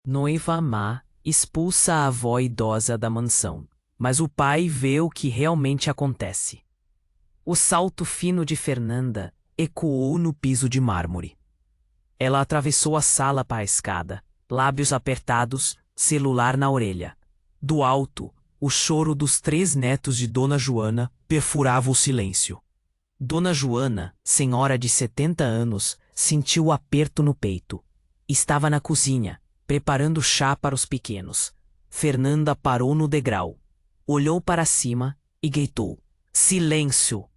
Noiva má expulsa a avó idosa da mansão, mas o pai vê o que realmente acontece. O salto fino de Fernanda ecoou no piso de mármore. Ela atravessou a sala para a escada, lábios apertados, celular na orelha. Do alto, o choro dos 3 netos de Dona Joana perfurava o silêncio. Dona Joana, senhora de 70 anos, sentiu o aperto no peito. Estava na cozinha, preparando chá para os pequenos. Fernanda parou no degrau, olhou para cima e gritou: "Silêncio!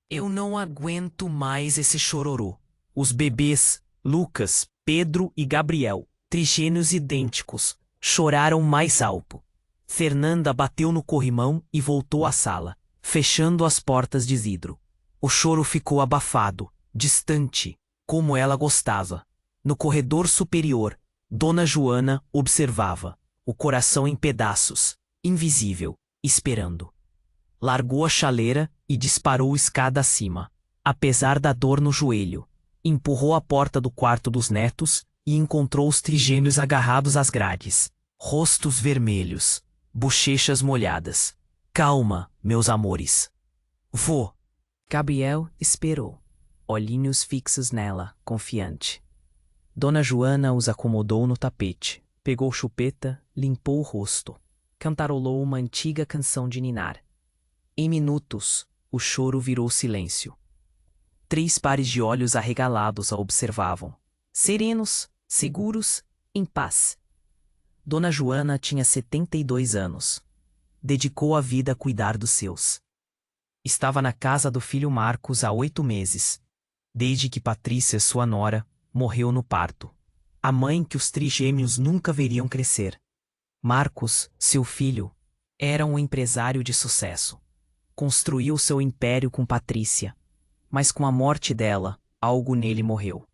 Eu não aguento mais esse chororô." Os bebês, Lucas, Pedro e Gabriel, trigêmeos idênticos, choraram mais alto. Fernanda bateu no corrimão e voltou à sala, fechando as portas de vidro. O choro ficou abafado, distante, como ela gostava. No corredor superior, Dona Joana observava, o coração em pedaços, invisível, esperando. Largou a chaleira e disparou escada acima. Apesar da dor no joelho, empurrou a porta do quarto dos netos e encontrou os trigêmeos agarrados às grades, rostos vermelhos, bochechas molhadas. "Calma, meus amores. Vô." Gabriel esperou, olhinhos fixos nela, confiante. Dona Joana os acomodou no tapete, pegou chupeta, limpou o rosto, cantarolou uma antiga canção de ninar. Em minutos, o choro virou silêncio. 3 pares de olhos arregalados a observavam, serenos, seguros, em paz. Dona Joana tinha 72 anos. Dedicou a vida a cuidar dos seus. Estava na casa do filho Marcos há 8 meses, desde que Patrícia, sua nora, morreu no parto. A mãe que os trigêmeos nunca veriam crescer. Marcos, seu filho, era um empresário de sucesso. Construiu seu império com Patrícia, mas com a morte dela, algo nele morreu.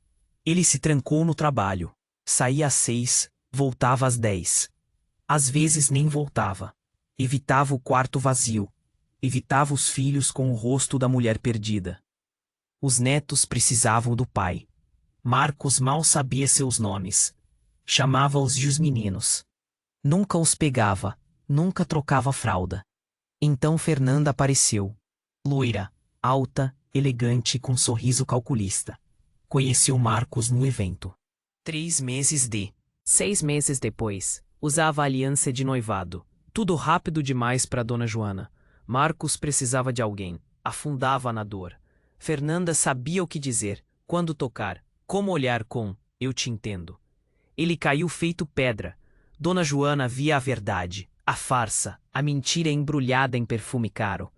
Ele se trancou no trabalho. Saía às 6, voltava às 10. Às vezes nem voltava. Evitava o quarto vazio. Evitava os filhos com o rosto da mulher perdida. Os netos precisavam do pai. Marcos mal sabia seus nomes. Chamava-os de os meninos. Nunca os pegava, nunca trocava fralda. Então Fernanda apareceu. Loira, alta, elegante e com um sorriso calculista. Conheceu Marcos no evento. 3 meses de. 6 meses depois, usava a aliança de noivado. Tudo rápido demais para Dona Joana. Marcos precisava de alguém. Afundava na dor. Fernanda sabia o que dizer, quando tocar, como olhar com "eu te entendo." Ele caiu feito pedra. Dona Joana via a verdade, a farsa, a mentira embrulhada em perfume caro.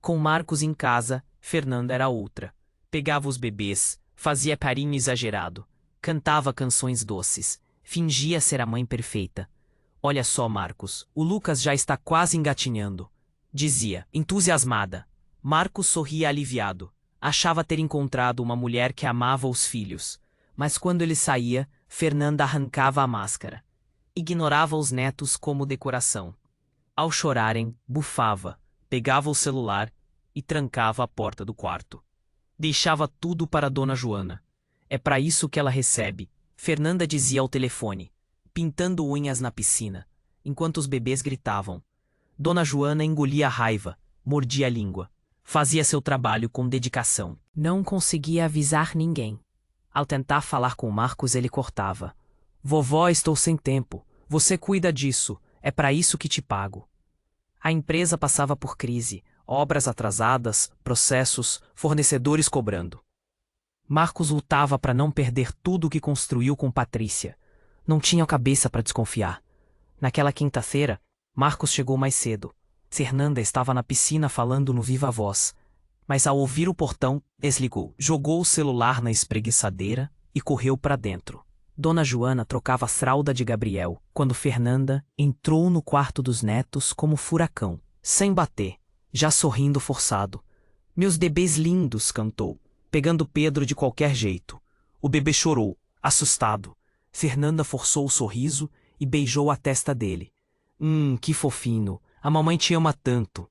Com Marcos em casa, Fernanda era outra. Pegava os bebês, fazia carinho exagerado, cantava canções doces, fingia ser a mãe perfeita. "Olha só, Marcos, o Lucas já está quase engatinhando", dizia, entusiasmada. Marcos sorria aliviado. Achava ter encontrado uma mulher que amava os filhos. Mas quando ele saía, Fernanda arrancava a máscara. Ignorava os netos como decoração. Ao chorarem, bufava, pegava o celular e trancava a porta do quarto. Deixava tudo para Dona Joana. "É para isso que ela recebe", Fernanda dizia ao telefone, pintando unhas na piscina, enquanto os bebês gritavam. Dona Joana engolia a raiva, mordia a língua. Fazia seu trabalho com dedicação. Não conseguia avisar ninguém. Ao tentar falar com Marcos, ele cortava. "Vovó, estou sem tempo. Você cuida disso. É para isso que te pago." A empresa passava por crise, obras atrasadas, processos, fornecedores cobrando. Marcos lutava para não perder tudo o que construiu com Patrícia. Não tinha cabeça para desconfiar. Naquela quinta-feira, Marcos chegou mais cedo. Fernanda estava na piscina falando no viva voz. Mas ao ouvir o portão, desligou, jogou o celular na espreguiçadeira e correu para dentro. Dona Joana trocava a fralda de Gabriel, quando Fernanda entrou no quarto dos netos como furacão, sem bater, já sorrindo forçado. "Meus bebês lindos", cantou, pegando Pedro de qualquer jeito. O bebê chorou, assustado. Fernanda forçou o sorriso e beijou a testa dele. Que fofinho, a mamãe te ama tanto."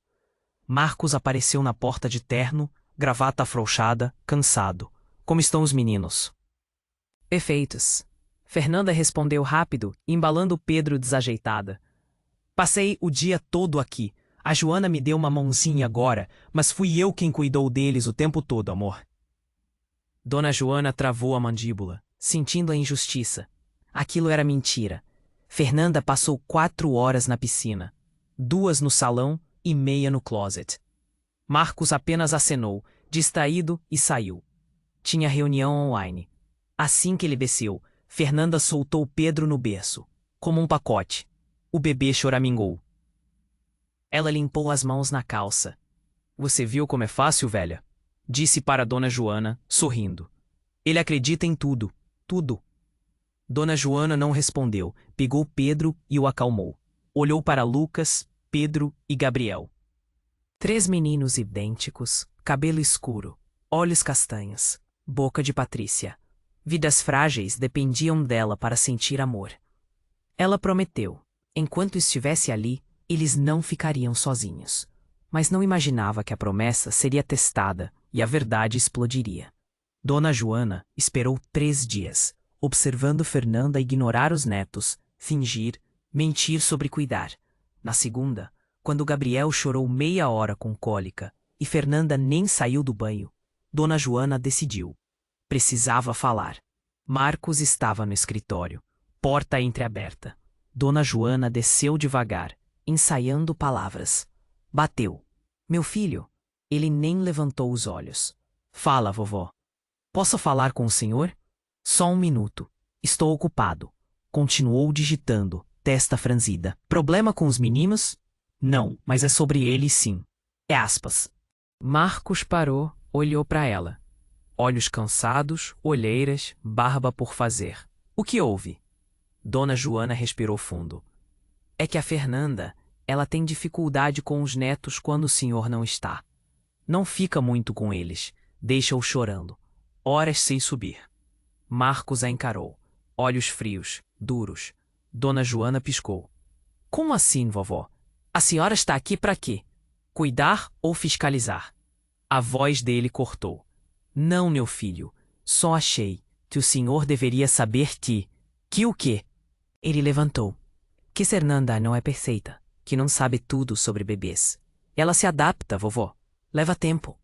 Marcos apareceu na porta de terno, gravata afrouxada, cansado. "Como estão os meninos?" "Perfeitos." Fernanda respondeu rápido, embalando Pedro desajeitada. Passei o dia todo aqui. A Joana me deu uma mãozinha agora, mas fui eu quem cuidou deles o tempo todo, amor. Dona Joana travou a mandíbula, sentindo a injustiça. Aquilo era mentira. Fernanda passou 4 horas na piscina, 2 no salão e meia no closet. Marcos apenas acenou, distraído, e saiu. Tinha reunião online. Assim que ele desceu, Fernanda soltou Pedro no berço, como um pacote. O bebê choramingou. Ela limpou as mãos na calça. Você viu como é fácil, velha? Disse para Dona Joana, sorrindo. Ele acredita em tudo, tudo. Dona Joana não respondeu, pegou Pedro e o acalmou. Olhou para Lucas, Pedro e Gabriel. 3 meninos idênticos, cabelo escuro, olhos castanhos, boca de Patrícia. Vidas frágeis dependiam dela para sentir amor. Ela prometeu, enquanto estivesse ali, eles não ficariam sozinhos. Mas não imaginava que a promessa seria testada e a verdade explodiria. Dona Joana esperou 3 dias, observando Fernanda ignorar os netos, fingir, mentir sobre cuidar. Na segunda, quando Gabriel chorou meia hora com cólica e Fernanda nem saiu do banho, Dona Joana decidiu. Precisava falar. Marcos estava no escritório, porta entreaberta. Dona Joana desceu devagar, ensaiando palavras. Bateu. Meu filho. Ele nem levantou os olhos. Fala, vovó. Posso falar com o senhor? Só 1 minuto. Estou ocupado. Continuou digitando, testa franzida. Problema com os meninos? Não, mas é sobre eles sim. É aspas. Marcos parou, olhou para ela. Olhos cansados, olheiras, barba por fazer. O que houve? Dona Joana respirou fundo. É que a Fernanda, ela tem dificuldade com os netos quando o senhor não está. Não fica muito com eles, deixa-o chorando. Horas sem subir. Marcos a encarou. Olhos frios, duros. Dona Joana piscou. Como assim, vovó? A senhora está aqui para quê? Cuidar ou fiscalizar? A voz dele cortou. Não, meu filho. Só achei que o senhor deveria saber que... Que o quê? Ele levantou. Que Fernanda não é perfeita, que não sabe tudo sobre bebês. Ela se adapta, vovó. Leva tempo.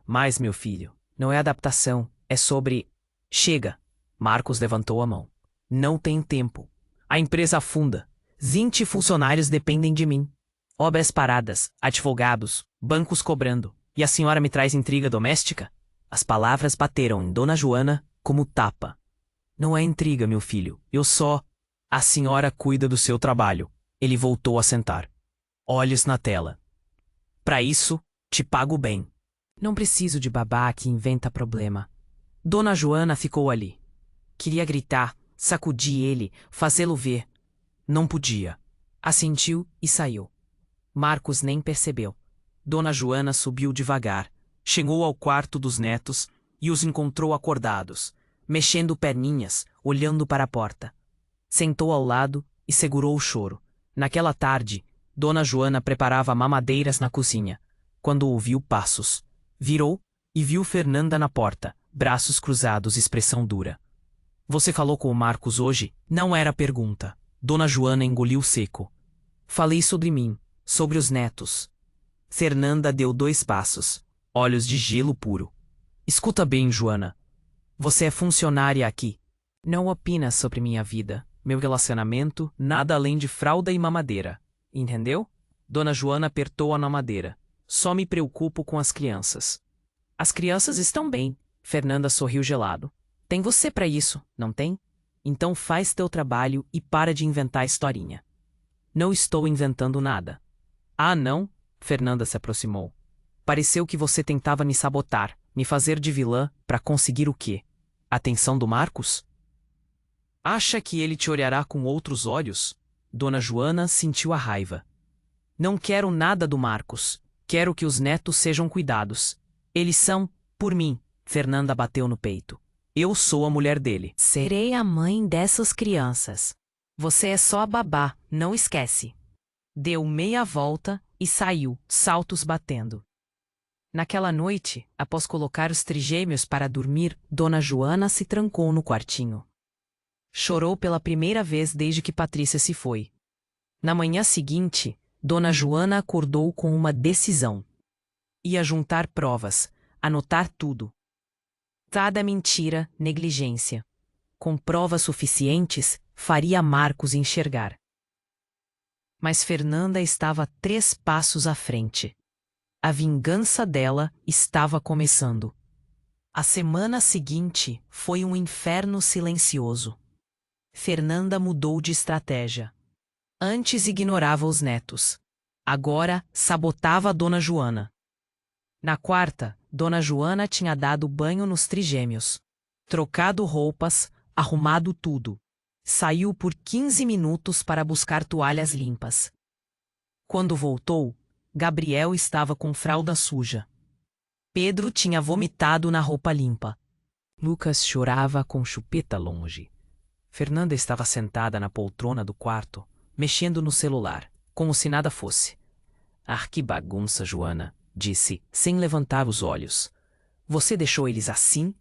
Mas, meu filho, não é adaptação, é sobre... Chega. Marcos levantou a mão. Não tem tempo. A empresa afunda. 20 funcionários dependem de mim. Obras paradas, advogados, bancos cobrando. E a senhora me traz intriga doméstica? As palavras bateram em Dona Joana como tapa. Não é intriga, meu filho. Eu só... A senhora cuida do seu trabalho. Ele voltou a sentar. Olhos na tela. Para isso, te pago bem. Não preciso de babá que inventa problema. Dona Joana ficou ali. Queria gritar, sacudir ele, fazê-lo ver. Não podia. Assentiu e saiu. Marcos nem percebeu. Dona Joana subiu devagar, chegou ao quarto dos netos e os encontrou acordados, mexendo perninhas, olhando para a porta. Sentou ao lado e segurou o choro. Naquela tarde, Dona Joana preparava mamadeiras na cozinha, quando ouviu passos. Virou e viu Fernanda na porta, braços cruzados, expressão dura. Você falou com o Marcos hoje? Não era pergunta. Dona Joana engoliu seco. Falei sobre mim, sobre os netos. Fernanda deu 2 passos, olhos de gelo puro. Escuta bem, Joana. Você é funcionária aqui. Não opina sobre minha vida, meu relacionamento, nada além de fralda e mamadeira. Entendeu? Dona Joana apertou-a na madeira. Só me preocupo com as crianças. As crianças estão bem. Fernanda sorriu gelado. Tem você para isso, não tem? Então faz teu trabalho e para de inventar historinha. Não estou inventando nada. Ah, não? Fernanda se aproximou. Pareceu que você tentava me sabotar, me fazer de vilã, para conseguir o quê? Atenção do Marcos? Acha que ele te olhará com outros olhos? Dona Joana sentiu a raiva. Não quero nada do Marcos. Quero que os netos sejam cuidados. Eles são, por mim. Fernanda bateu no peito. Eu sou a mulher dele. Serei a mãe dessas crianças. Você é só a babá, não esquece. Deu meia volta e saiu, saltos batendo. Naquela noite, após colocar os trigêmeos para dormir, Dona Joana se trancou no quartinho. Chorou pela primeira vez desde que Patrícia se foi. Na manhã seguinte, Dona Joana acordou com uma decisão. Ia juntar provas, anotar tudo. Cada mentira, negligência. Com provas suficientes, faria Marcos enxergar. Mas Fernanda estava 3 passos à frente. A vingança dela estava começando. A semana seguinte foi um inferno silencioso. Fernanda mudou de estratégia. Antes ignorava os netos. Agora sabotava a Dona Joana. Na quarta, Dona Joana tinha dado banho nos trigêmeos. Trocado roupas, arrumado tudo. Saiu por 15 minutos para buscar toalhas limpas. Quando voltou, Gabriel estava com fralda suja. Pedro tinha vomitado na roupa limpa. Lucas chorava com chupeta longe. Fernanda estava sentada na poltrona do quarto, mexendo no celular, como se nada fosse. Ah, que bagunça, Joana, disse, sem levantar os olhos. Você deixou eles assim?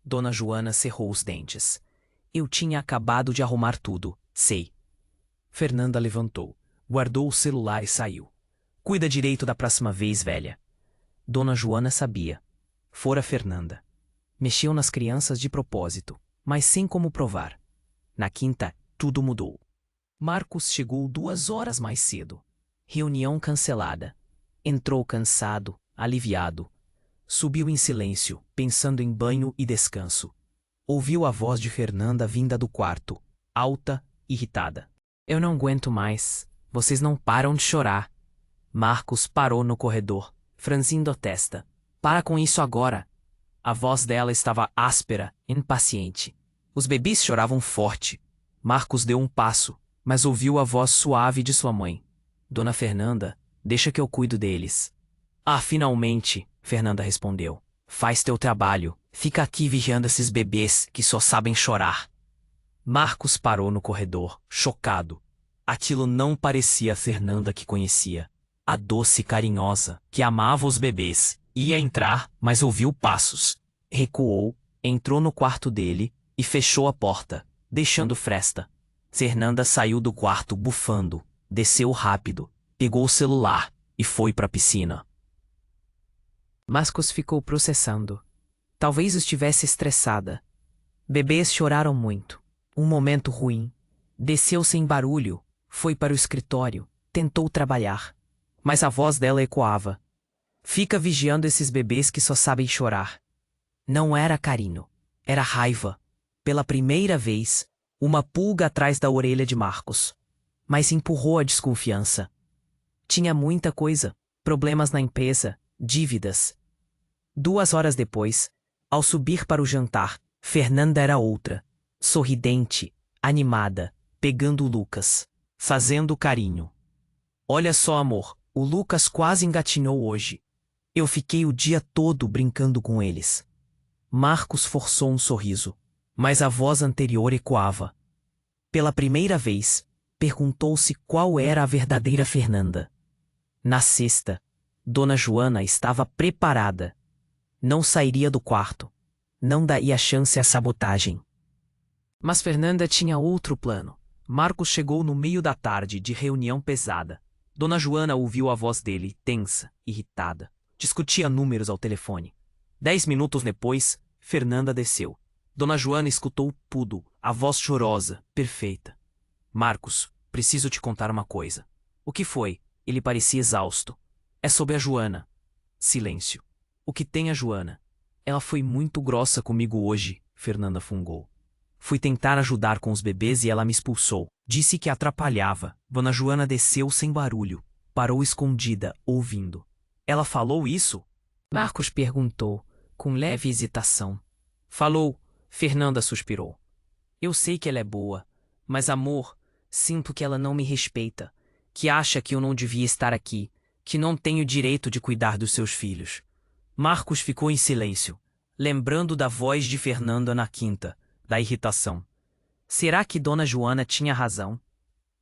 Dona Joana cerrou os dentes. Eu tinha acabado de arrumar tudo, sei. Fernanda levantou, guardou o celular e saiu. Cuida direito da próxima vez, velha. Dona Joana sabia. Fora Fernanda. Mexeu nas crianças de propósito, mas sem como provar. Na quinta, tudo mudou. Marcos chegou 2 horas mais cedo. Reunião cancelada. Entrou cansado, aliviado. Subiu em silêncio, pensando em banho e descanso. Ouviu a voz de Fernanda vinda do quarto, alta, irritada. Eu não aguento mais. Vocês não param de chorar. Marcos parou no corredor, franzindo a testa. Para com isso agora. A voz dela estava áspera, impaciente. Os bebês choravam forte. Marcos deu um passo, mas ouviu a voz suave de sua mãe. Dona Fernanda, deixa que eu cuido deles. Ah, finalmente, Fernanda respondeu. Faz teu trabalho. Fica aqui vigiando esses bebês que só sabem chorar. Marcos parou no corredor, chocado. Aquilo não parecia a Fernanda que conhecia. A doce e carinhosa, que amava os bebês. Ia entrar, mas ouviu passos. Recuou, entrou no quarto dele e fechou a porta, deixando fresta. Fernanda saiu do quarto bufando, desceu rápido, pegou o celular e foi para a piscina. Marcos ficou processando. Talvez estivesse estressada. Bebês choraram muito. Um momento ruim. Desceu sem barulho, foi para o escritório, tentou trabalhar. Mas a voz dela ecoava. Fica vigiando esses bebês que só sabem chorar. Não era carinho, era raiva. Pela primeira vez, uma pulga atrás da orelha de Marcos. Mas empurrou a desconfiança. Tinha muita coisa, problemas na empresa, dívidas. 2 horas depois, ao subir para o jantar, Fernanda era outra. Sorridente, animada, pegando o Lucas, fazendo carinho. Olha só, amor, o Lucas quase engatinhou hoje. Eu fiquei o dia todo brincando com eles. Marcos forçou um sorriso, mas a voz anterior ecoava. Pela primeira vez, perguntou-se qual era a verdadeira Fernanda. Na sexta, Dona Joana estava preparada. Não sairia do quarto. Não daria chance à sabotagem. Mas Fernanda tinha outro plano. Marcos chegou no meio da tarde de reunião pesada. Dona Joana ouviu a voz dele, tensa, irritada. Discutia números ao telefone. 10 minutos depois, Fernanda desceu. Dona Joana escutou tudo, a voz chorosa, perfeita. Marcos, preciso te contar uma coisa. O que foi? Ele parecia exausto. É sobre a Joana. Silêncio. O que tem a Joana? Ela foi muito grossa comigo hoje, Fernanda fungou. Fui tentar ajudar com os bebês e ela me expulsou. Disse que atrapalhava. Dona Joana desceu sem barulho. Parou escondida, ouvindo. Ela falou isso? Marcos perguntou, com leve hesitação. Falou, Fernanda suspirou. Eu sei que ela é boa, mas amor, sinto que ela não me respeita, que acha que eu não devia estar aqui, que não tenho direito de cuidar dos seus filhos. Marcos ficou em silêncio, lembrando da voz de Fernanda na quinta, da irritação. Será que Dona Joana tinha razão?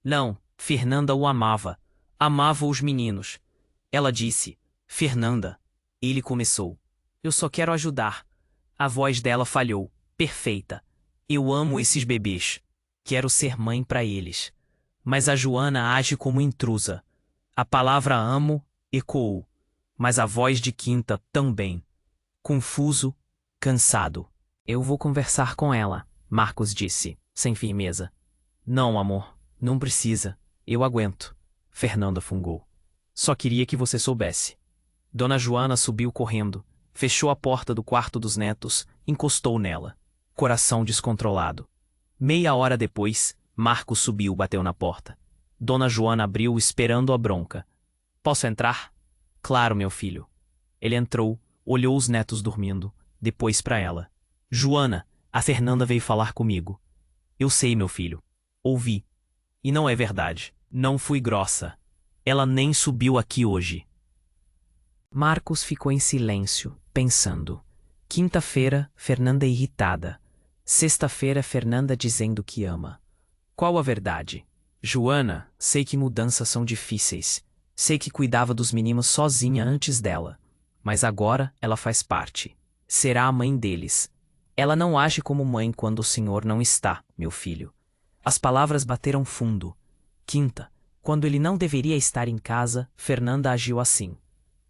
Não, Fernanda o amava. Amava os meninos. Ela disse, Fernanda. Ele começou. Eu só quero ajudar. A voz dela falhou, perfeita. Eu amo esses bebês. Quero ser mãe para eles. Mas a Joana age como intrusa. A palavra amo ecoou, mas a voz de Quinta também. Confuso, cansado. Eu vou conversar com ela, Marcos disse, sem firmeza. Não, amor, não precisa. Eu aguento. Fernanda fungou. Só queria que você soubesse. Dona Joana subiu correndo, fechou a porta do quarto dos netos, encostou nela. Coração descontrolado. Meia hora depois, Marcos subiu e bateu na porta. Dona Joana abriu esperando a bronca. Posso entrar? Claro, meu filho. Ele entrou, olhou os netos dormindo, depois para ela. Joana, a Fernanda veio falar comigo. Eu sei, meu filho. Ouvi. E não é verdade. Não fui grossa. Ela nem subiu aqui hoje. Marcos ficou em silêncio, pensando. Quinta-feira, Fernanda irritada. Sexta-feira, Fernanda dizendo que ama. Qual a verdade? Joana, sei que mudanças são difíceis. Sei que cuidava dos meninos sozinha antes dela. Mas agora ela faz parte. Será a mãe deles. Ela não age como mãe quando o senhor não está, meu filho. As palavras bateram fundo. Quinta, quando ele não deveria estar em casa, Fernanda agiu assim.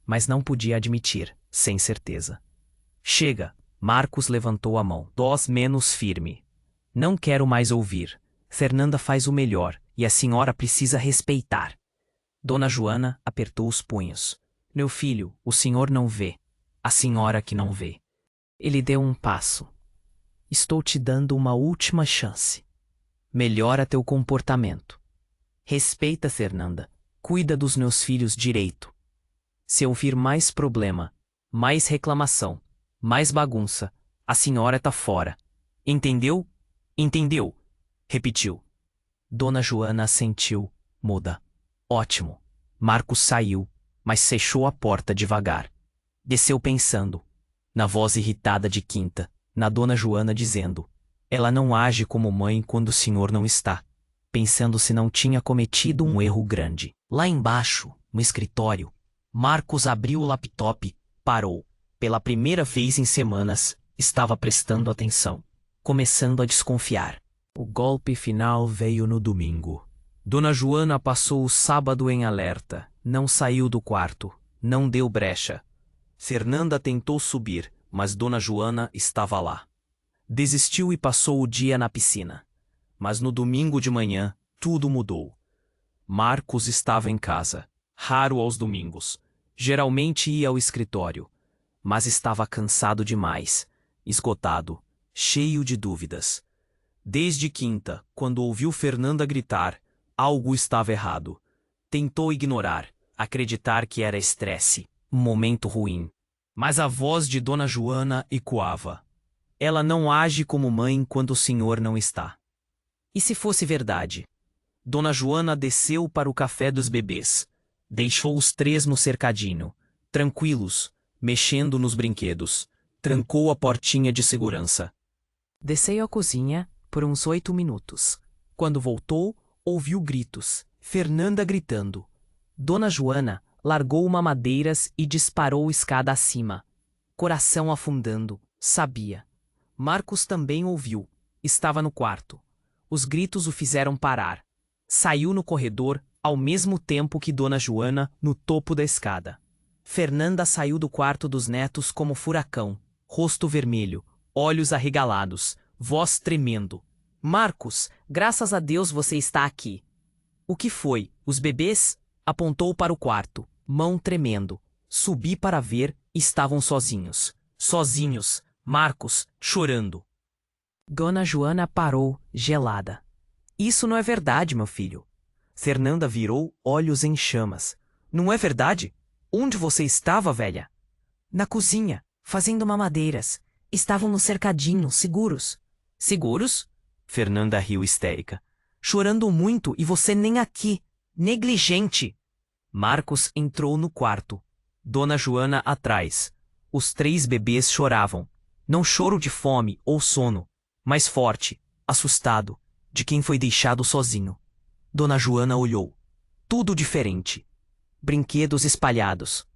Mas não podia admitir, sem certeza. Chega, Marcos levantou a mão. Voz menos firme. Não quero mais ouvir. Fernanda faz o melhor, e a senhora precisa respeitar. Dona Joana apertou os punhos. Meu filho, o senhor não vê. A senhora que não vê. Ele deu um passo. Estou te dando uma última chance. Melhora teu comportamento. Respeita Fernanda. Cuida dos meus filhos direito. Se ouvir mais problema, mais reclamação, mais bagunça, a senhora tá fora. Entendeu? Entendeu? Repetiu. Dona Joana assentiu, muda. Ótimo. Marcos saiu, mas fechou a porta devagar. Desceu pensando. Na voz irritada de Quinta, na Dona Joana dizendo. Ela não age como mãe quando o senhor não está. Pensando se não tinha cometido um erro grande. Lá embaixo, no escritório, Marcos abriu o laptop, parou. Pela primeira vez em semanas, estava prestando atenção. Começando a desconfiar. O golpe final veio no domingo. Dona Joana passou o sábado em alerta. Não saiu do quarto. Não deu brecha. Fernanda tentou subir, mas Dona Joana estava lá. Desistiu e passou o dia na piscina. Mas no domingo de manhã, tudo mudou. Marcos estava em casa, raro aos domingos. Geralmente ia ao escritório, mas estava cansado demais, esgotado, cheio de dúvidas. Desde quinta, quando ouviu Fernanda gritar, algo estava errado. Tentou ignorar, acreditar que era estresse, um momento ruim. Mas a voz de Dona Joana ecoava. Ela não age como mãe quando o senhor não está. E se fosse verdade? Dona Joana desceu para o café dos bebês. Deixou os três no cercadinho, tranquilos, mexendo nos brinquedos. Trancou a portinha de segurança. Desceu à cozinha por uns 8 minutos. Quando voltou, ouviu gritos. Fernanda gritando. Dona Joana largou mamadeiras e disparou escada acima. Coração afundando, sabia. Marcos também ouviu. Estava no quarto. Os gritos o fizeram parar. Saiu no corredor, ao mesmo tempo que Dona Joana, no topo da escada. Fernanda saiu do quarto dos netos como furacão, rosto vermelho, olhos arregalados, voz tremendo. Marcos, graças a Deus você está aqui. O que foi? Os bebês? Apontou para o quarto, mão tremendo. Subi para ver, estavam sozinhos. Sozinhos, Marcos, chorando. Dona Joana parou, gelada. Isso não é verdade, meu filho. Fernanda virou, olhos em chamas. Não é verdade? Onde você estava, velha? Na cozinha, fazendo mamadeiras. Estavam no cercadinho, seguros. Seguros? Fernanda riu histérica. Chorando muito e você nem aqui. Negligente. Marcos entrou no quarto. Dona Joana atrás. Os 3 bebês choravam. Não choro de fome ou sono, mas forte, assustado, de quem foi deixado sozinho. Dona Joana olhou. Tudo diferente. Brinquedos espalhados.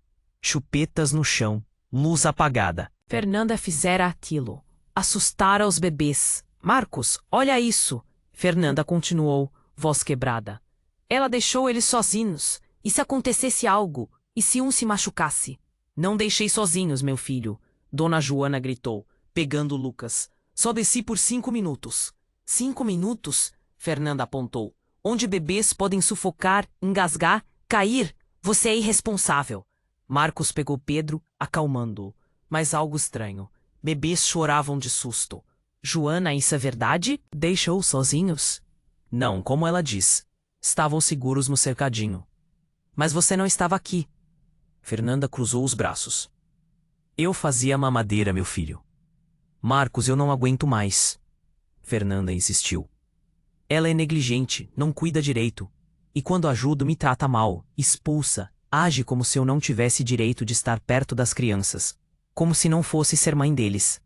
Chupetas no chão. Luz apagada. Fernanda fizera aquilo. Assustara os bebês. Marcos, olha isso! Fernanda continuou, voz quebrada. Ela deixou eles sozinhos. E se acontecesse algo? E se um se machucasse? Não deixei sozinhos, meu filho, Dona Joana gritou, pegando Lucas. Só desci por 5 minutos. 5 minutos? Fernanda apontou. Onde bebês podem sufocar, engasgar, cair? Você é irresponsável. Marcos pegou Pedro, acalmando-o. Mas algo estranho. Bebês choravam de susto. Joana, isso é verdade? Deixou sozinhos? Não, como ela diz. Estavam seguros no cercadinho. Mas você não estava aqui. Fernanda cruzou os braços. Eu fazia mamadeira, meu filho. Marcos, eu não aguento mais. Fernanda insistiu. Ela é negligente, não cuida direito. E quando ajudo me trata mal, expulsa, age como se eu não tivesse direito de estar perto das crianças. Como se não fosse ser mãe deles.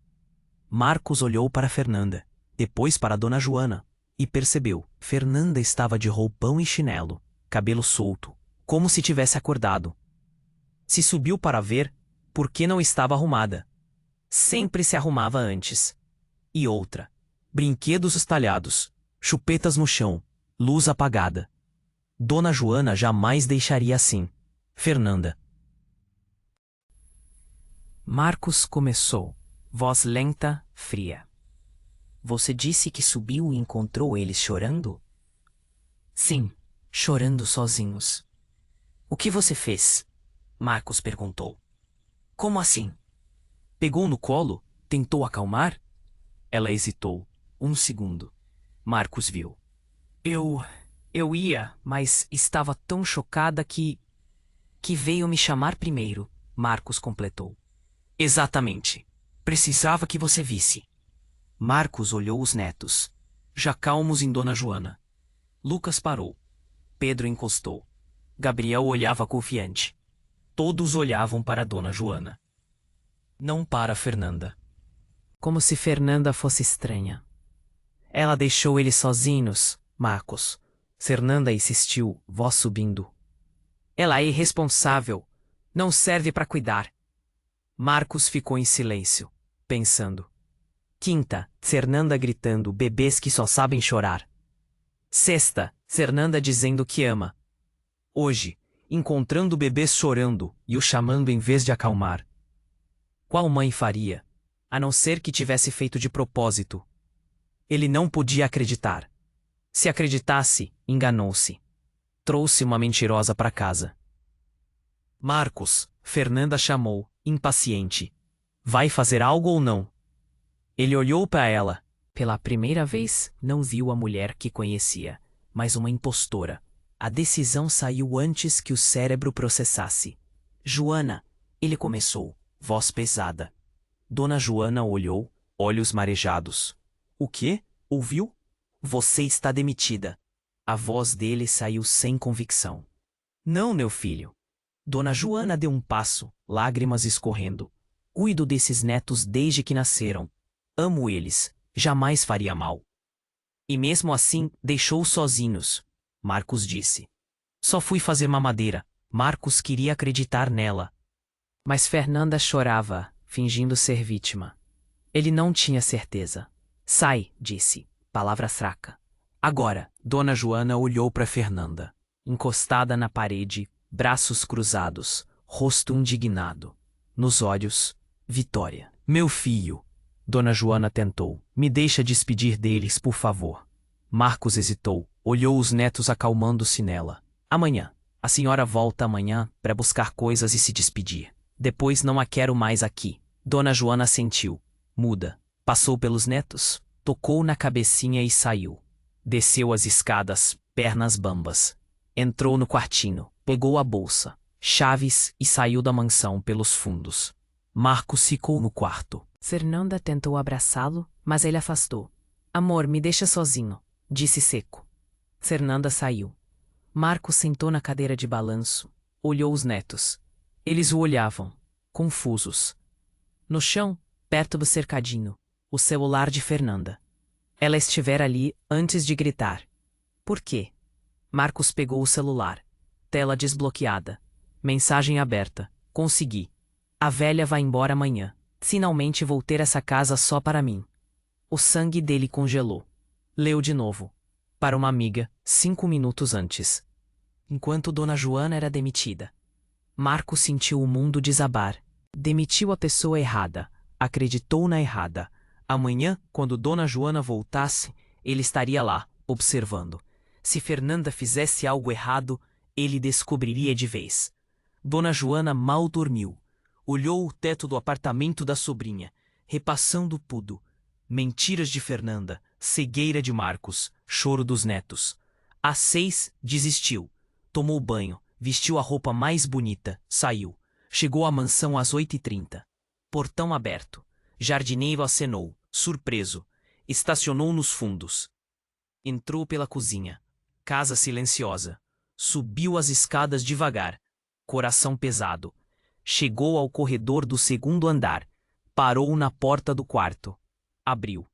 Marcos olhou para Fernanda, depois para Dona Joana, e percebeu. Fernanda estava de roupão e chinelo, cabelo solto, como se tivesse acordado. Se subiu para ver, por que não estava arrumada. Sempre se arrumava antes. E outra. Brinquedos estalhados, chupetas no chão, luz apagada. Dona Joana jamais deixaria assim. Fernanda. Marcos começou, voz lenta, fria. Você disse que subiu e encontrou eles chorando? Sim, chorando sozinhos. O que você fez? Marcos perguntou. Como assim? Pegou no colo? Tentou acalmar? Ela hesitou. 1 segundo. Marcos viu. Eu ia, mas estava tão chocada que veio me chamar primeiro, Marcos completou. Exatamente. Precisava que você visse. Marcos olhou os netos, já calmos em Dona Joana. Lucas parou. Pedro encostou. Gabriel olhava confiante. Todos olhavam para Dona Joana. Não para Fernanda. Como se Fernanda fosse estranha. Ela deixou eles sozinhos, Marcos. Fernanda insistiu, voz subindo. Ela é irresponsável. Não serve para cuidar. Marcos ficou em silêncio, pensando. Quinta, Fernanda gritando, bebês que só sabem chorar. Sexta, Fernanda dizendo que ama. Hoje, encontrando bebês chorando e o chamando em vez de acalmar. Qual mãe faria? A não ser que tivesse feito de propósito. Ele não podia acreditar. Se acreditasse, enganou-se. Trouxe uma mentirosa para casa. Marcos, Fernanda chamou, impaciente. Vai fazer algo ou não? Ele olhou para ela. Pela primeira vez, não viu a mulher que conhecia, mas uma impostora. A decisão saiu antes que o cérebro processasse. Joana, ele começou, voz pesada. Dona Joana olhou, olhos marejados. O quê? Ouviu? Você está demitida. A voz dele saiu sem convicção. Não, meu filho. Dona Joana deu um passo, lágrimas escorrendo. Cuido desses netos desde que nasceram. Amo eles, jamais faria mal. E mesmo assim, deixou-os sozinhos, Marcos disse. Só fui fazer mamadeira. Marcos queria acreditar nela. Mas Fernanda chorava, fingindo ser vítima. Ele não tinha certeza. Sai, disse, palavra fraca. Agora, Dona Joana olhou para Fernanda, encostada na parede, braços cruzados, rosto indignado. Nos olhos, vitória. Meu filho. Dona Joana tentou. Me deixa despedir deles, por favor. Marcos hesitou, olhou os netos acalmando-se nela. Amanhã. A senhora volta amanhã para buscar coisas e se despedir. Depois não a quero mais aqui. Dona Joana sentiu. Muda. Passou pelos netos, tocou na cabecinha e saiu. Desceu as escadas, pernas bambas. Entrou no quartinho, pegou a bolsa, chaves e saiu da mansão pelos fundos. Marcos ficou no quarto. Fernanda tentou abraçá-lo, mas ele afastou. Amor, me deixa sozinho, disse seco. Fernanda saiu. Marcos sentou na cadeira de balanço, olhou os netos. Eles o olhavam, confusos. No chão, perto do cercadinho, o celular de Fernanda. Ela estivera ali antes de gritar. Por quê? Marcos pegou o celular. Tela desbloqueada. Mensagem aberta. Consegui. A velha vai embora amanhã. Finalmente vou ter essa casa só para mim. O sangue dele congelou. Leu de novo. Para uma amiga, 5 minutos antes. Enquanto Dona Joana era demitida. Marcos sentiu o mundo desabar. Demitiu a pessoa errada. Acreditou na errada. Amanhã, quando Dona Joana voltasse, ele estaria lá, observando. Se Fernanda fizesse algo errado, ele descobriria de vez. Dona Joana mal dormiu. Olhou o teto do apartamento da sobrinha, repassando tudo. Mentiras de Fernanda, cegueira de Marcos, choro dos netos. Às 6, desistiu. Tomou banho, vestiu a roupa mais bonita, saiu. Chegou à mansão às 8h30. Portão aberto. Jardineiro acenou, surpreso. Estacionou nos fundos. Entrou pela cozinha. Casa silenciosa. Subiu as escadas devagar. Coração pesado. Chegou ao corredor do segundo andar. Parou na porta do quarto. Abriu.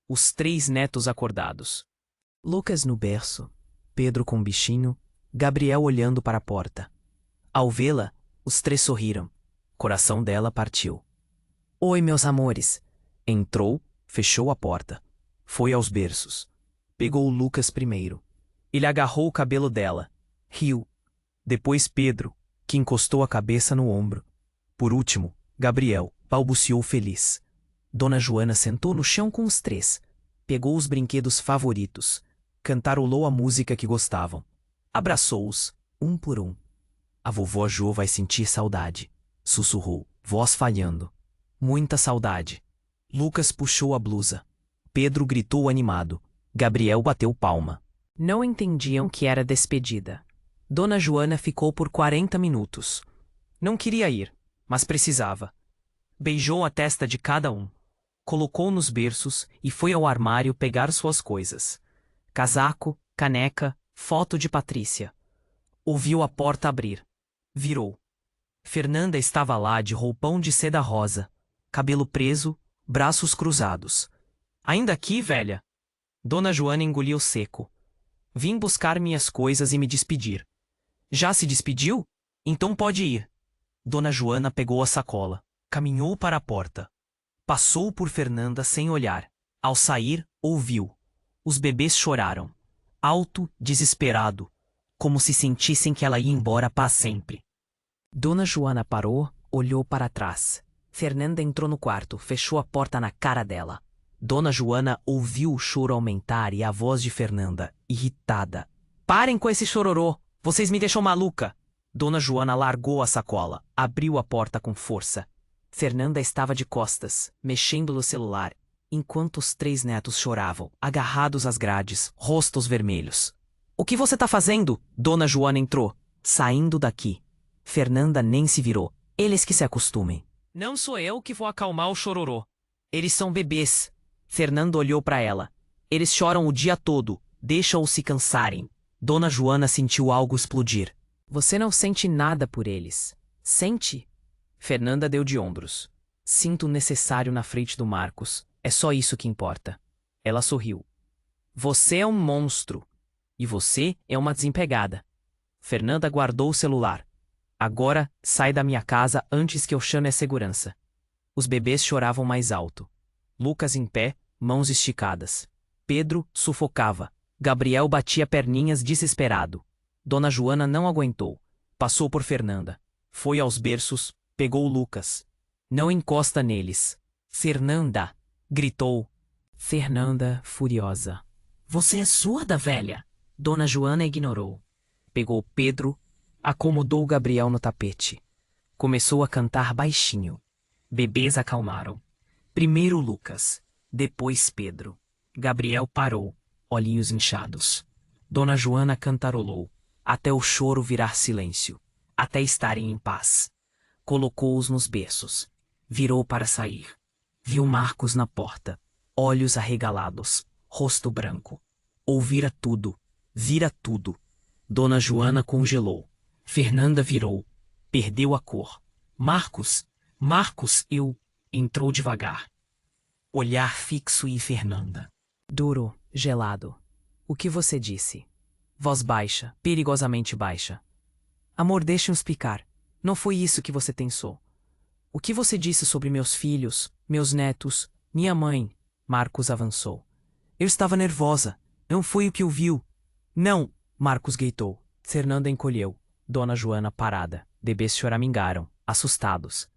Os 3 netos acordados. Lucas no berço. Pedro com o bichinho. Gabriel olhando para a porta. Ao vê-la, os 3 sorriram. Coração dela partiu. Oi, meus amores. Entrou, fechou a porta. Foi aos berços. Pegou o Lucas primeiro. Ele agarrou o cabelo dela. Riu. Depois Pedro, que encostou a cabeça no ombro. Por último, Gabriel, balbuciou feliz. Dona Joana sentou no chão com os 3. Pegou os brinquedos favoritos. Cantarolou a música que gostavam. Abraçou-os, um por um. A vovó Jo vai sentir saudade, sussurrou, voz falhando. Muita saudade. Lucas puxou a blusa. Pedro gritou animado. Gabriel bateu palma. Não entendiam que era despedida. Dona Joana ficou por 40 minutos. Não queria ir, mas precisava. Beijou a testa de cada um. Colocou nos berços e foi ao armário pegar suas coisas. Casaco, caneca, foto de Patrícia. Ouviu a porta abrir. Virou. Fernanda estava lá de roupão de seda rosa, cabelo preso, braços cruzados. Ainda aqui, velha? Dona Joana engoliu seco. Vim buscar minhas coisas e me despedir. Já se despediu? Então pode ir. Dona Joana pegou a sacola. Caminhou para a porta. Passou por Fernanda sem olhar. Ao sair, ouviu. Os bebês choraram. Alto, desesperado. Como se sentissem que ela ia embora para sempre. Dona Joana parou, olhou para trás. Fernanda entrou no quarto, fechou a porta na cara dela. Dona Joana ouviu o choro aumentar e a voz de Fernanda, irritada. Parem com esse chororô! Vocês me deixam maluca! Dona Joana largou a sacola, abriu a porta com força. Fernanda estava de costas, mexendo no celular, enquanto os 3 netos choravam, agarrados às grades, rostos vermelhos. O que você tá fazendo? Dona Joana entrou. Saindo daqui. Fernanda nem se virou. Eles que se acostumem. Não sou eu que vou acalmar o chororô. Eles são bebês. Fernanda olhou para ela. Eles choram o dia todo. Deixa-os se cansarem. Dona Joana sentiu algo explodir. Você não sente nada por eles. Sente? Fernanda deu de ombros. Sinto o necessário na frente do Marcos. É só isso que importa. Ela sorriu. Você é um monstro. E você é uma desempregada. Fernanda guardou o celular. Agora, sai da minha casa antes que eu chame a segurança. Os bebês choravam mais alto. Lucas em pé, mãos esticadas. Pedro sufocava. Gabriel batia perninhas desesperado. Dona Joana não aguentou. Passou por Fernanda. Foi aos berços, pegou Lucas. Não encosta neles. Fernanda! Gritou. Fernanda, furiosa. Você é surda, velha? Dona Joana ignorou. Pegou Pedro, acomodou Gabriel no tapete. Começou a cantar baixinho. Bebês acalmaram. Primeiro Lucas, depois Pedro. Gabriel parou, olhinhos inchados. Dona Joana cantarolou, até o choro virar silêncio, até estarem em paz. Colocou-os nos berços. Virou para sair. Viu Marcos na porta, olhos arregalados, rosto branco. Ouvira tudo, vira tudo. Dona Joana congelou. Fernanda virou. Perdeu a cor. Marcos, eu... Entrou devagar. Olhar fixo e Fernanda. Duro, gelado. O que você disse? Voz baixa, perigosamente baixa. Amor, deixe-me explicar. Não foi isso que você pensou. O que você disse sobre meus filhos, meus netos, minha mãe? Marcos avançou. Eu estava nervosa. Não foi o que ouviu. Não, Marcos gritou. Fernanda encolheu. Dona Joana parada. Bebês choramingaram, assustados.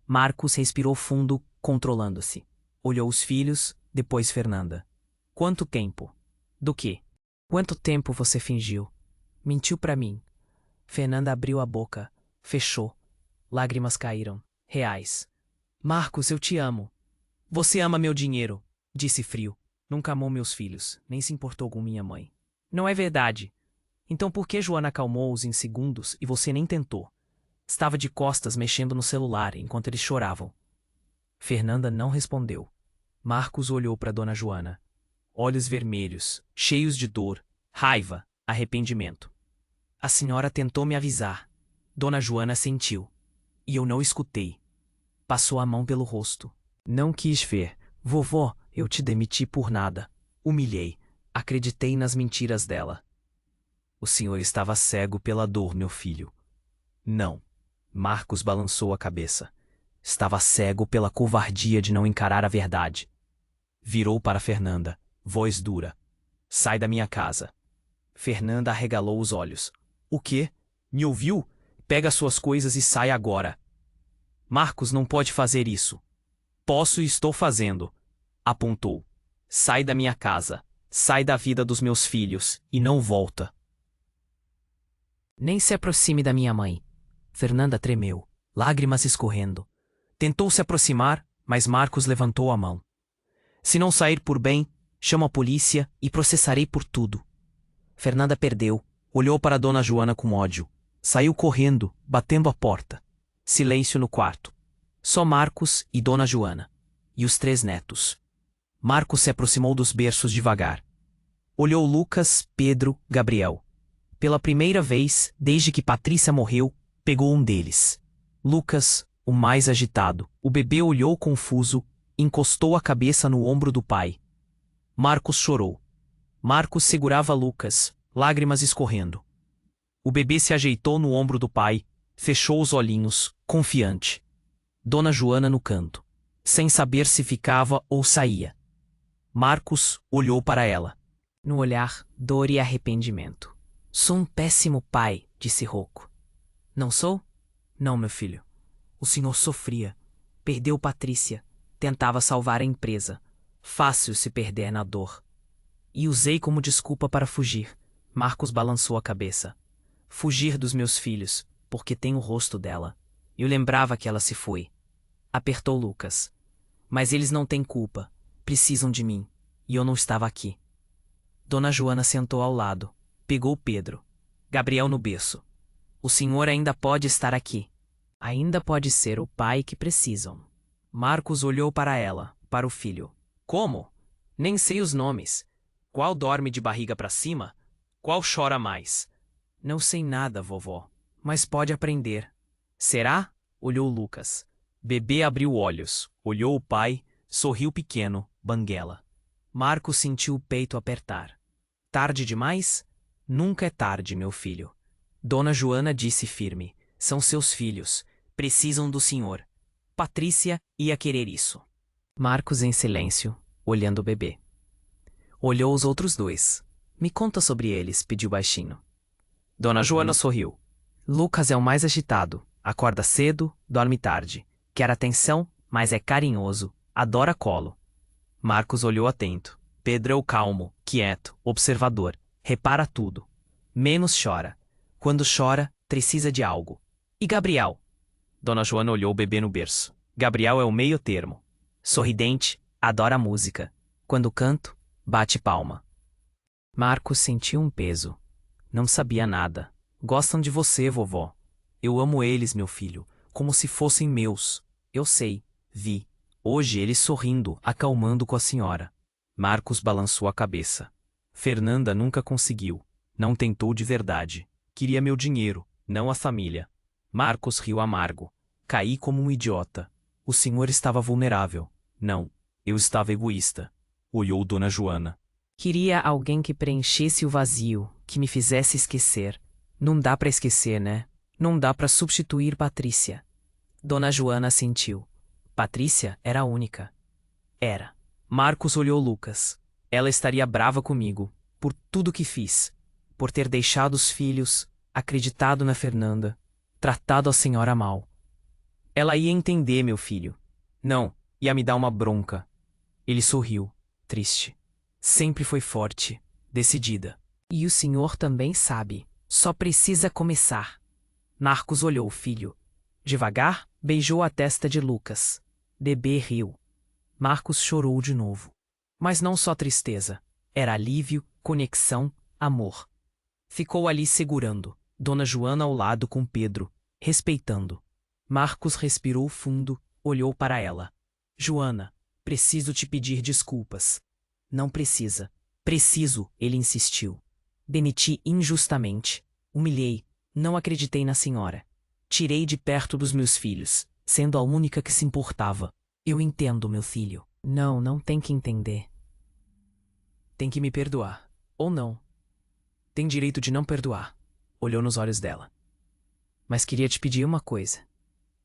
Marcos respirou fundo, controlando-se. Olhou os filhos, depois Fernanda. Quanto tempo? Do quê? Quanto tempo você fingiu? Mentiu pra mim. Fernanda abriu a boca, fechou. Lágrimas caíram. Reais. Marcos, eu te amo. Você ama meu dinheiro, disse frio. Nunca amou meus filhos, nem se importou com minha mãe. Não é verdade. Então por que Joana acalmou-os em segundos e você nem tentou? Estava de costas mexendo no celular enquanto eles choravam. Fernanda não respondeu. Marcos olhou para Dona Joana. Olhos vermelhos, cheios de dor, raiva, arrependimento. A senhora tentou me avisar. Dona Joana sentiu. E eu não escutei. Passou a mão pelo rosto. Não quis ver. Vovó, eu te demiti por nada. Humilhei. Acreditei nas mentiras dela. O senhor estava cego pela dor, meu filho. Não. Marcos balançou a cabeça. Estava cego pela covardia de não encarar a verdade. Virou para Fernanda, voz dura. Sai da minha casa. Fernanda arregalou os olhos. O quê? Me ouviu? Pega suas coisas e sai agora. Marcos não pode fazer isso. Posso e estou fazendo. Apontou. Sai da minha casa. Sai da vida dos meus filhos e não volta. Nem se aproxime da minha mãe. Fernanda tremeu, lágrimas escorrendo. Tentou se aproximar, mas Marcos levantou a mão. Se não sair por bem, chamo a polícia e processarei por tudo. Fernanda perdeu, olhou para Dona Joana com ódio. Saiu correndo, batendo a porta. Silêncio no quarto. Só Marcos e Dona Joana. E os 3 netos. Marcos se aproximou dos berços devagar. Olhou Lucas, Pedro, Gabriel. Pela primeira vez, desde que Patrícia morreu, pegou um deles. Lucas, o mais agitado. O bebê olhou confuso, encostou a cabeça no ombro do pai. Marcos chorou. Marcos segurava Lucas, lágrimas escorrendo. O bebê se ajeitou no ombro do pai, fechou os olhinhos, confiante. Dona Joana no canto, sem saber se ficava ou saía. Marcos olhou para ela. No olhar, dor e arrependimento. Sou um péssimo pai, disse rouco. Não sou? Não, meu filho. O senhor sofria. Perdeu Patrícia. Tentava salvar a empresa. Fácil se perder na dor. E usei como desculpa para fugir. Marcos balançou a cabeça. Fugir dos meus filhos, porque tem o rosto dela. Eu lembrava que ela se foi. Apertou Lucas. Mas eles não têm culpa. Precisam de mim. E eu não estava aqui. Dona Joana sentou ao lado. Pegou Pedro. Gabriel no berço. O senhor ainda pode estar aqui. Ainda pode ser o pai que precisam. Marcos olhou para ela, para o filho. Como? Nem sei os nomes. Qual dorme de barriga para cima? Qual chora mais? Não sei nada, vovó. Mas pode aprender. Será? Olhou Lucas. Bebê abriu olhos, olhou o pai, sorriu pequeno, banguela. Marcos sentiu o peito apertar. Tarde demais? Nunca é tarde, meu filho. Dona Joana disse firme. São seus filhos. Precisam do senhor. Patrícia ia querer isso. Marcos em silêncio, olhando o bebê. Olhou os outros 2. Me conta sobre eles, pediu baixinho. Dona Joana sorriu. Lucas é o mais agitado. Acorda cedo, dorme tarde. Quer atenção, mas é carinhoso. Adora colo. Marcos olhou atento. Pedro é o calmo, quieto, observador. Repara tudo. Menos chora. Quando chora, precisa de algo. E Gabriel? Dona Joana olhou o bebê no berço. Gabriel é o meio termo. Sorridente, adora música. Quando canto, bate palma. Marcos sentiu um peso. Não sabia nada. Gostam de você, vovó. Eu amo eles, meu filho, como se fossem meus. Eu sei, vi. Hoje eles sorrindo, acalmando com a senhora. Marcos balançou a cabeça. Fernanda nunca conseguiu. Não tentou de verdade. Queria meu dinheiro, não a família. Marcos riu amargo. Caí como um idiota. O senhor estava vulnerável. Não, eu estava egoísta. Olhou Dona Joana. Queria alguém que preenchesse o vazio, que me fizesse esquecer. Não dá para esquecer, né? Não dá para substituir Patrícia. Dona Joana sentiu. Patrícia era a única. Era. Marcos olhou Lucas. Ela estaria brava comigo, por tudo que fiz, por ter deixado os filhos, acreditado na Fernanda, tratado a senhora mal. Ela ia entender, meu filho. Não, ia me dar uma bronca. Ele sorriu, triste. Sempre foi forte, decidida. E o senhor também sabe. Só precisa começar. Marcos olhou o filho. Devagar, beijou a testa de Lucas. Bebê riu. Marcos chorou de novo. Mas não só tristeza. Era alívio, conexão, amor. Ficou ali segurando, Dona Joana ao lado com Pedro, respeitando. Marcos respirou fundo, olhou para ela. Joana, preciso te pedir desculpas. Não precisa. Preciso, ele insistiu. Demiti injustamente. Humilhei. Não acreditei na senhora. Tirei de perto dos meus filhos, sendo a única que se importava. Eu entendo, meu filho. Não, não tem que entender. Tem que me perdoar. Ou não. Tem direito de não perdoar. Olhou nos olhos dela. Mas queria te pedir uma coisa.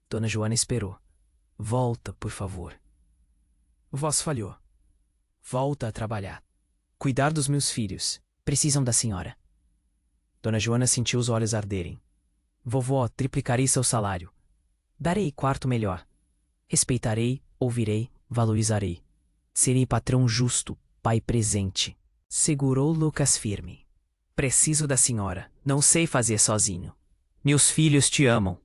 Dona Joana esperou. Volta, por favor. Voz falhou. Volta a trabalhar. Cuidar dos meus filhos. Precisam da senhora. Dona Joana sentiu os olhos arderem. Vovó, triplicarei seu salário. Darei quarto melhor. Respeitarei, ouvirei, valorizarei. Serei patrão justo, pai presente. Segurou Lucas firme. Preciso da senhora. Não sei fazer sozinho. Meus filhos te amam.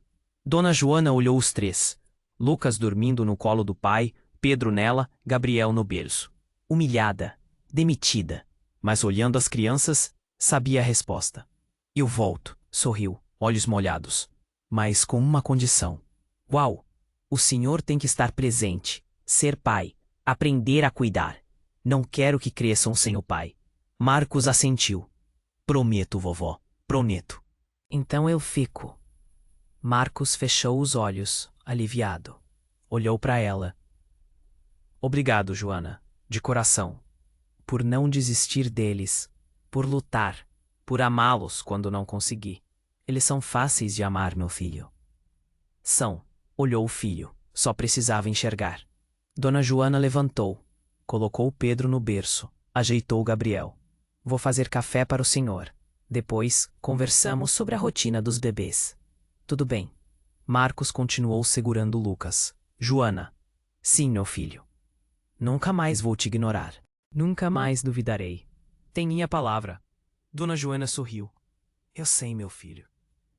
Dona Joana olhou os três. Lucas dormindo no colo do pai, Pedro nela, Gabriel no berço. Humilhada, demitida. Mas olhando as crianças, sabia a resposta. Eu volto, sorriu, olhos molhados. Mas com uma condição. Uau! O senhor tem que estar presente, ser pai, aprender a cuidar. Não quero que cresçam sem o pai. Marcos assentiu. Prometo, vovó, prometo. Então eu fico. Marcos fechou os olhos, aliviado. Olhou para ela. Obrigado, Joana, de coração. Por não desistir deles, por lutar, por amá-los quando não consegui. Eles são fáceis de amar, meu filho. São, olhou o filho, só precisava enxergar. Dona Joana levantou, colocou Pedro no berço, ajeitou Gabriel. Vou fazer café para o senhor. Depois, conversamos sobre a rotina dos bebês. Tudo bem. Marcos continuou segurando Lucas. Joana. Sim, meu filho. Nunca mais vou te ignorar. Nunca mais duvidarei. Tem minha palavra. Dona Joana sorriu. Eu sei, meu filho.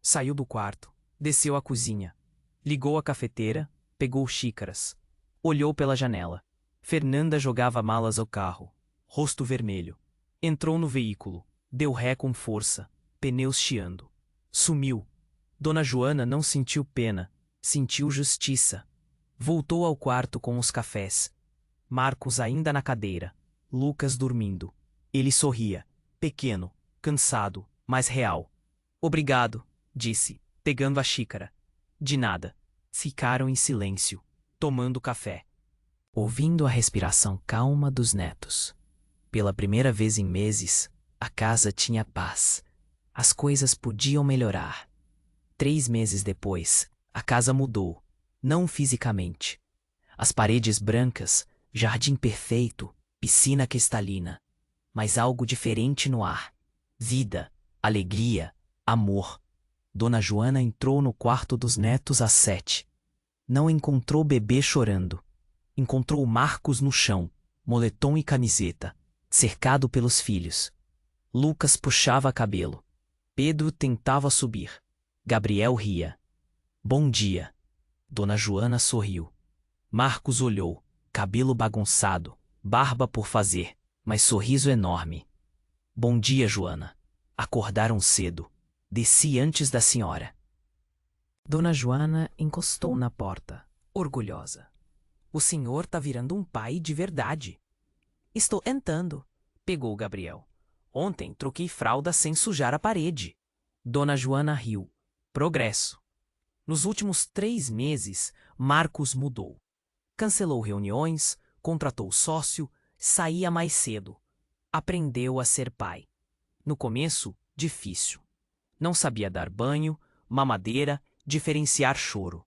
Saiu do quarto, desceu à cozinha, ligou a cafeteira, pegou xícaras. Olhou pela janela. Fernanda jogava malas ao carro, rosto vermelho. Entrou no veículo, deu ré com força, pneus chiando. Sumiu. Dona Joana não sentiu pena, sentiu justiça. Voltou ao quarto com os cafés. Marcos ainda na cadeira, Lucas dormindo. Ele sorria, pequeno, cansado, mas real. Obrigado, disse, pegando a xícara. De nada. Ficaram em silêncio, tomando café. Ouvindo a respiração calma dos netos. Pela primeira vez em meses, a casa tinha paz. As coisas podiam melhorar. 3 meses depois, a casa mudou, não fisicamente. As paredes brancas, jardim perfeito, piscina cristalina. Mas algo diferente no ar. Vida, alegria, amor. Dona Joana entrou no quarto dos netos às 7. Não encontrou o bebê chorando. Encontrou Marcos no chão, moletom e camiseta, cercado pelos filhos. Lucas puxava cabelo. Pedro tentava subir. Gabriel ria. Bom dia. Dona Joana sorriu. Marcos olhou, cabelo bagunçado, barba por fazer, mas sorriso enorme. Bom dia, Joana. Acordaram cedo. Desci antes da senhora. Dona Joana encostou na porta, orgulhosa. O senhor tá virando um pai de verdade. Estou entrando. Pegou Gabriel. Ontem troquei fralda sem sujar a parede. Dona Joana riu. Progresso. Nos últimos 3 meses, Marcos mudou. Cancelou reuniões, contratou sócio, saía mais cedo. Aprendeu a ser pai. No começo, difícil. Não sabia dar banho, mamadeira, diferenciar choro.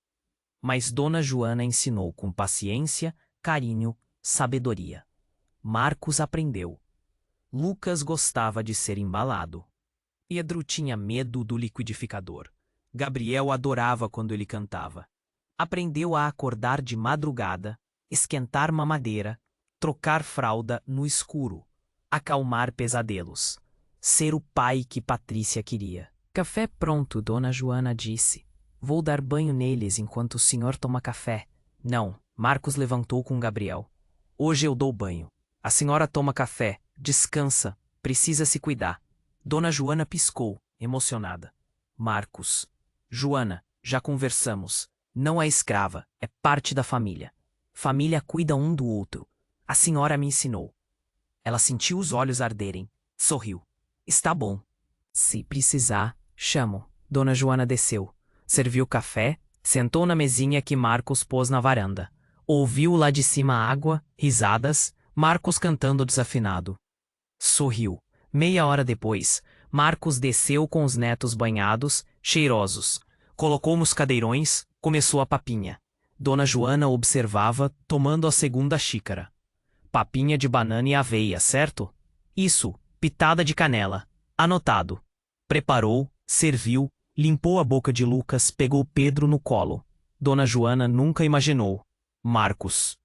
Mas Dona Joana ensinou com paciência, carinho, sabedoria. Marcos aprendeu. Lucas gostava de ser embalado. Pedro tinha medo do liquidificador. Gabriel adorava quando ele cantava. Aprendeu a acordar de madrugada, esquentar mamadeira, trocar fralda no escuro, acalmar pesadelos. Ser o pai que Patrícia queria. Café pronto, Dona Joana disse. Vou dar banho neles enquanto o senhor toma café. Não, Marcos levantou com Gabriel. Hoje eu dou banho. A senhora toma café, descansa, precisa se cuidar. Dona Joana piscou, emocionada. Marcos. Joana, já conversamos. Não é escrava, é parte da família. Família cuida um do outro. A senhora me ensinou. Ela sentiu os olhos arderem. Sorriu. Está bom. Se precisar, chamo. Dona Joana desceu. Serviu café, sentou na mesinha que Marcos pôs na varanda. Ouviu lá de cima água, risadas, Marcos cantando desafinado. Sorriu. Meia hora depois, Marcos desceu com os netos banhados, cheirosos. Colocou nos cadeirões, começou a papinha. Dona Joana observava, tomando a segunda xícara. Papinha de banana e aveia, certo? Isso, pitada de canela. Anotado. Preparou, serviu, limpou a boca de Lucas, pegou Pedro no colo. Dona Joana nunca imaginou. Marcos.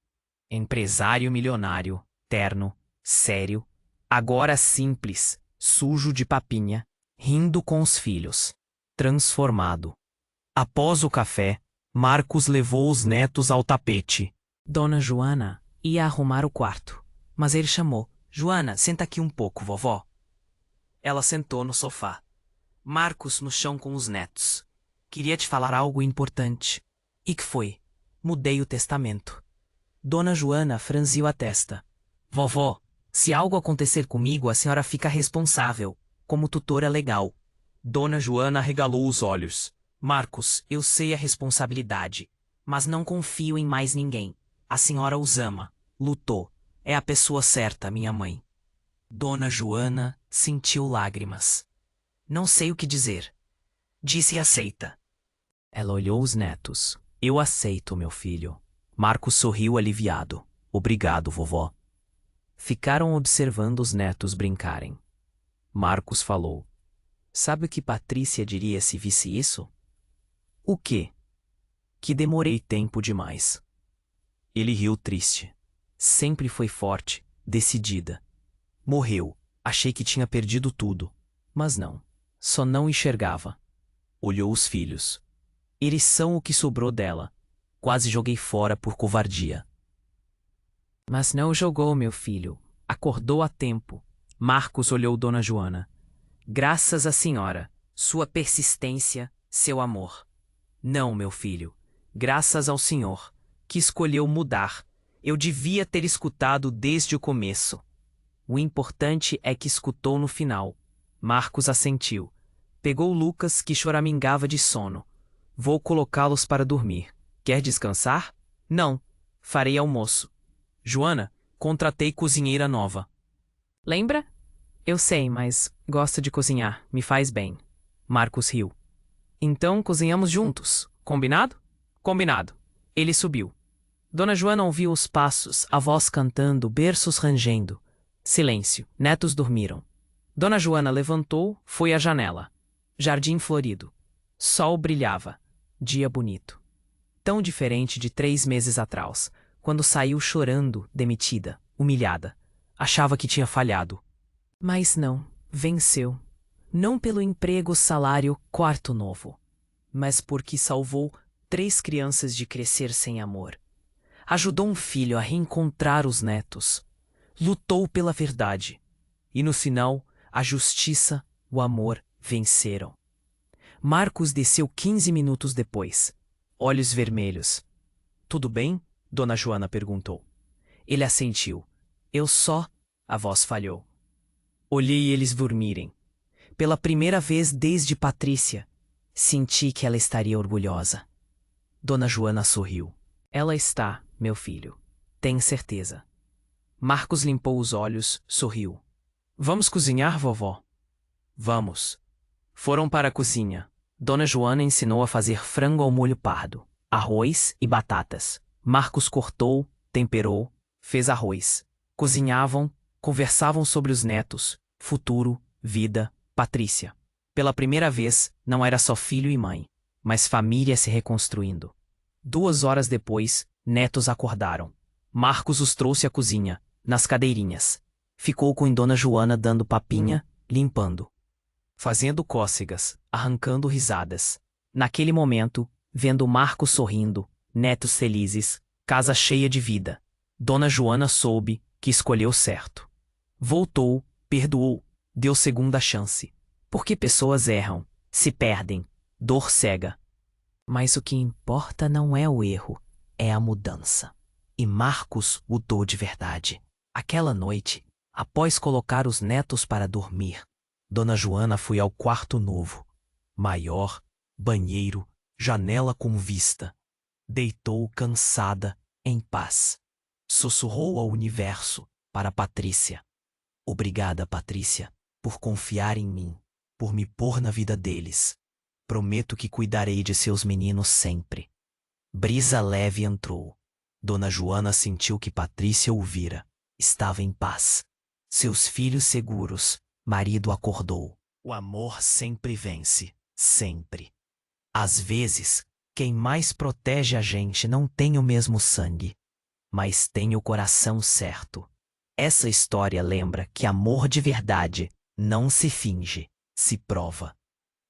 Empresário milionário, terno, sério, agora simples, sujo de papinha, rindo com os filhos. Transformado. Após o café, Marcos levou os netos ao tapete. Dona Joana ia arrumar o quarto, mas ele chamou. Joana, senta aqui um pouco, vovó. Ela sentou no sofá. Marcos no chão com os netos. Queria te falar algo importante. E que foi? Mudei o testamento. Dona Joana franziu a testa. Vovó, se algo acontecer comigo, a senhora fica responsável, como tutora legal. Dona Joana arregalou os olhos. Marcos, eu sei a responsabilidade, mas não confio em mais ninguém. A senhora os ama, lutou. É a pessoa certa, minha mãe. Dona Joana sentiu lágrimas. Não sei o que dizer. Disse aceita. Ela olhou os netos. Eu aceito, meu filho. Marcos sorriu aliviado. Obrigado, vovó. Ficaram observando os netos brincarem. Marcos falou. Sabe o que Patrícia diria se visse isso? O quê? Que demorei tempo demais. Ele riu triste. Sempre foi forte, decidida. Morreu. Achei que tinha perdido tudo. Mas não. Só não enxergava. Olhou os filhos. Eles são o que sobrou dela. Quase joguei fora por covardia. Mas não jogou, meu filho. Acordou a tempo. Marcos olhou Dona Joana. Graças à senhora, sua persistência, seu amor. Não, meu filho. Graças ao senhor, que escolheu mudar. Eu devia ter escutado desde o começo. O importante é que escutou no final. Marcos assentiu. Pegou Lucas, que choramingava de sono. Vou colocá-los para dormir. Quer descansar? Não. Farei almoço. Joana, contratei cozinheira nova. Lembra? Eu sei, mas gosto de cozinhar. Me faz bem. Marcos riu. Então cozinhamos juntos. Combinado? Combinado. Ele subiu. Dona Joana ouviu os passos, a voz cantando, berços rangendo. Silêncio. Netos dormiram. Dona Joana levantou, foi à janela. Jardim florido. Sol brilhava. Dia bonito. Tão diferente de 3 meses atrás, quando saiu chorando, demitida, humilhada. Achava que tinha falhado. Mas não, venceu. Não pelo emprego, salário, quarto novo, mas porque salvou 3 crianças de crescer sem amor. Ajudou um filho a reencontrar os netos. Lutou pela verdade. E no final, a justiça, o amor venceram. Marcos desceu 15 minutos depois. Olhos vermelhos. Tudo bem? Dona Joana perguntou. Ele assentiu. Eu só... A voz falhou. Olhei eles dormirem. Pela primeira vez desde Patrícia, senti que ela estaria orgulhosa. Dona Joana sorriu. Ela está, meu filho. Tem certeza. Marcos limpou os olhos, sorriu. Vamos cozinhar, vovó? Vamos. Foram para a cozinha. Dona Joana ensinou a fazer frango ao molho pardo, arroz e batatas. Marcos cortou, temperou, fez arroz. Cozinhavam, conversavam sobre os netos, futuro, vida, Patrícia. Pela primeira vez, não era só filho e mãe, mas família se reconstruindo. 2 horas depois, netos acordaram. Marcos os trouxe à cozinha, nas cadeirinhas. Ficou com Dona Joana dando papinha, limpando, fazendo cócegas, arrancando risadas. Naquele momento, vendo Marcos sorrindo, netos felizes, casa cheia de vida, Dona Joana soube que escolheu certo. Voltou, perdoou, deu segunda chance. Porque pessoas erram, se perdem, dor cega. Mas o que importa não é o erro, é a mudança. E Marcos mudou de verdade. Aquela noite, após colocar os netos para dormir, Dona Joana foi ao quarto novo. Maior, banheiro, janela com vista. Deitou cansada, em paz. Sussurrou ao universo, para Patrícia. Obrigada, Patrícia, por confiar em mim, por me pôr na vida deles. Prometo que cuidarei de seus meninos sempre. Brisa leve entrou. Dona Joana sentiu que Patrícia ouvira. Estava em paz. Seus filhos seguros. Marido acordou. O amor sempre vence. Sempre. Às vezes, quem mais protege a gente não tem o mesmo sangue, mas tem o coração certo. Essa história lembra que amor de verdade não se finge, se prova.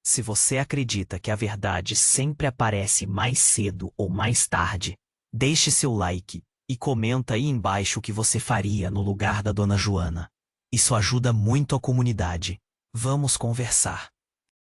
Se você acredita que a verdade sempre aparece mais cedo ou mais tarde, deixe seu like e comenta aí embaixo o que você faria no lugar da Dona Joana. Isso ajuda muito a comunidade. Vamos conversar.